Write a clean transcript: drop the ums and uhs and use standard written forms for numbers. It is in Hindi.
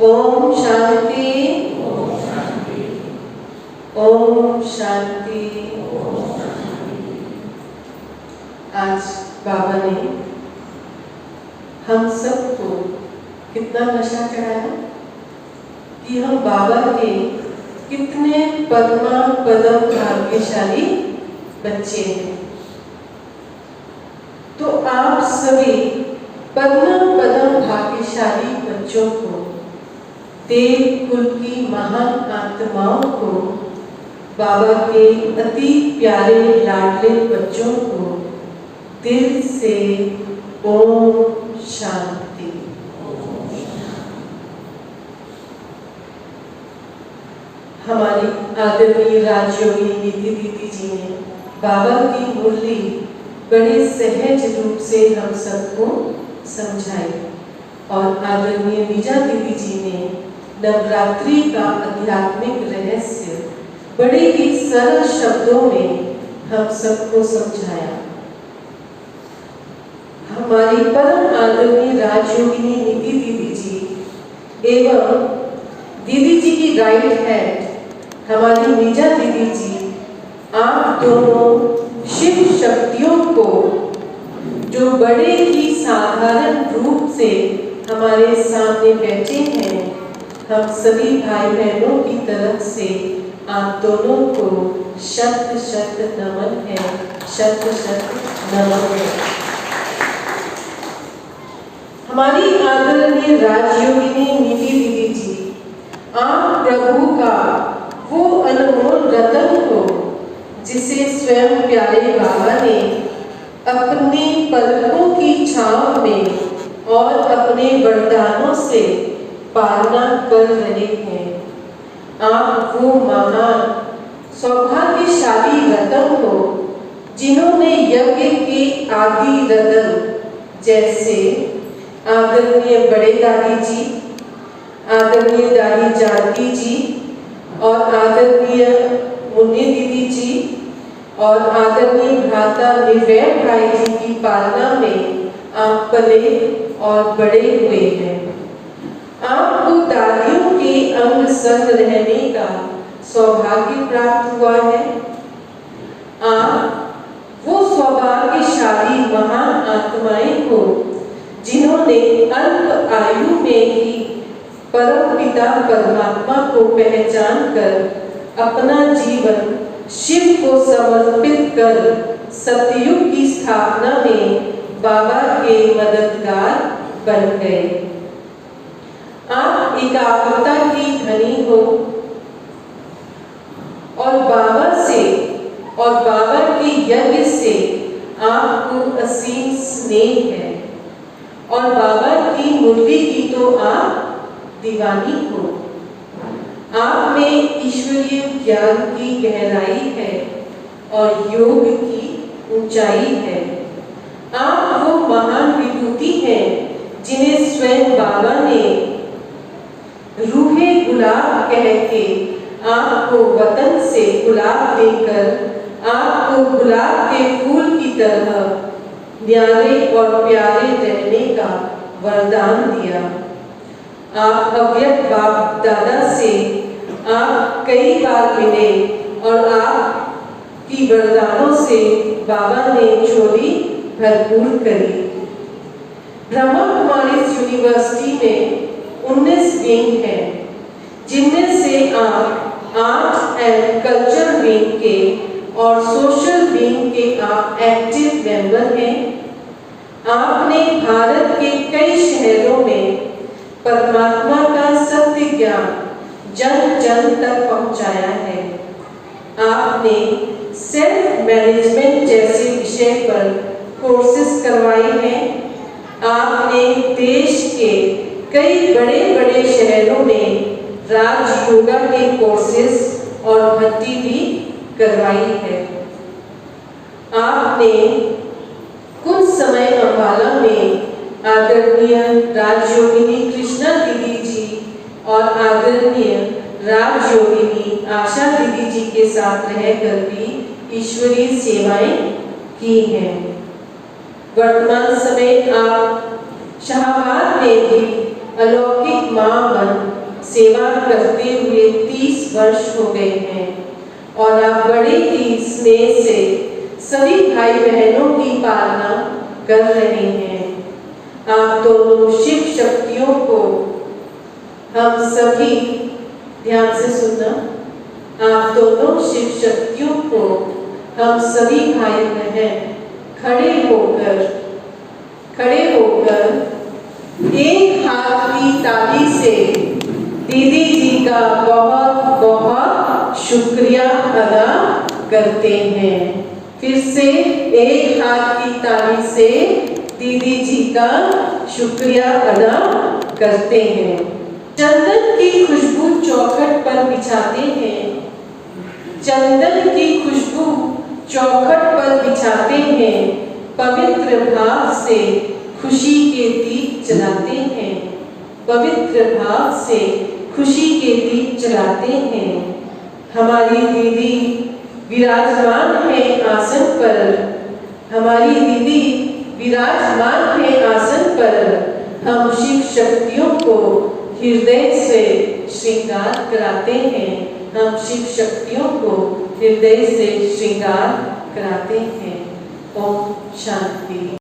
ओम शांति। ओम शांति। आज बाबा ने हम सबको कितना नशा चढ़ाया कि हम बाबा के कितने पद्मा पदम भाग्यशाली बच्चे हैं। तो आप सभी पद्मा पदम भाग्यशाली बच्चों को, देव कुल की महान आत्माओं को, बाबा के अति प्यारे लाडले बच्चों को दिल से ओम शांति। हमारी आदरणीय राजयोगी निधि दीदी जी ने बाबा की मुरली बड़े सहज रूप से हम सबको समझाई और आदरणीय निजा दीदी जी ने नवरात्रि का आध्यात्मिक रहस्य बड़े ही सरल शब्दों में हम सबको समझाया। हमारी परम आदरणीय राजयोगिनी निधि दीदी जी एवं दीदी जी की राइट हैंड हमारी निजा दीदी जी, आप दोनों शिव शक्तियों को जो बड़े ही साधारण रूप से हमारे सामने बैठे हैं, हम सभी भाई बहनों की तरफ से आप दोनों को शत शत नमन है, शत शत नमन है। हमारी आदरणीय राजयोगिनी निधि दीदी जी, आप प्रभु का वो अनमोल रतन हो जिसे स्वयं प्यारे बाबा ने अपनी पलकों की छांव में और अपने वरदानों से पालना कर रहे हैं। आप वो महान सौभाग्यशाली रतन हो जिन्होंने यज्ञ के आदि रतन जैसे आदरणीय बड़े दादी जी, आदरणीय दादी जानकी जी और आदरणीय मुन्नी दीदी जी और आदरणीय भ्राता निर्वैर भाई जी की पालना में आप पले और बड़े हुए हैं। आपको दादियों के अंग संग रहने का सौभाग्य प्राप्त हुआ है। आप वो सौभाग्यशाली महान आत्माएं हो जिन्होंने अल्प आयु में ही परम पिता परमात्मा को पहचान कर अपना जीवन शिव को समर्पित कर सतयुग की स्थापना में बाबा के मददगार बन गए। आप एकाग्रता की धनी हो और बाबा से और बाबा के यज्ञ से आपको असीम स्नेह है और बाबा की मुरली की तो आप दीवानी हो। आप में ईश्वरीय ज्ञान की गहराई है और योग की ऊंचाई है। आप वो महान विभूति हैं जिन्हें स्वयं बाबा ने रूहे गुलाब कह के आपको वतन से गुलाब देकर आपको गुलाब के फूल की तरह न्यारे और प्यारे रहने का वरदान दिया। आप अव्यक्त बाप दादा से आप कई बार मिले और आप की वरदानों से बाबा ने झोली भरपूर करी। ब्रह्मा कुमारी यूनिवर्सिटी में 19 विंग हैं, जिनमें से आप आर्ट एंड कल्चर विंग के और सोशल विंग के आप एक्टिव मेंबर हैं। आपने भारत के कई शहरों में परमात्मा का सत्य ज्ञान जन जन तक पहुंचाया है। आपने सेल्फ मैनेजमेंट जैसे विषय पर कोर्सेज करवाए हैं। आपने देश के कई बड़े बड़े शहरों में राज योगा के कोर्सेज और भर्ती भी करवाई है। आपने कुछ समय अम्बाला में आदरणीय राजयोगिनी कृष्णा दीदी जी और आदरणीय राजयोगिनी आशा दीदी जी के साथ रहकर भी ईश्वरीय सेवाएं की हैं। वर्तमान समय आप शाहबाद में भी अलौकिक मां बन सेवा करते हुए 30 वर्ष हो गए हैं और आप बड़े ही स्नेह से सभी भाई बहनों की पालना कर रहे हैं। आप दोनों शिव शक्तियों को हम सभी, ध्यान से सुनना, आप दोनों शिव शक्तियों को हम सभी भाई बहन खड़े होकर एक हाथ की ताली से दीदी जी का बहुत बहुत शुक्रिया अदा करते हैं। फिर से एक हाथ की ताली से दीदी जी का शुक्रिया अदा करते हैं। चंदन की खुशबू चौखट पर बिछाते हैं। चंदन की खुशबू चौखट पर बिछाते हैं। पवित्र भाव से खुशी के दीप जलाते हैं। पवित्र भाव से खुशी के दीप जलाते हैं। हमारी दीदी विराजमान है आसन पर। हमारी दीदी विराजमान है आसन पर। हम शिव शक्तियों को हृदय से श्रृंगार कराते हैं। हम शिव शक्तियों को हृदय से श्रृंगार कराते हैं। ओम शांति।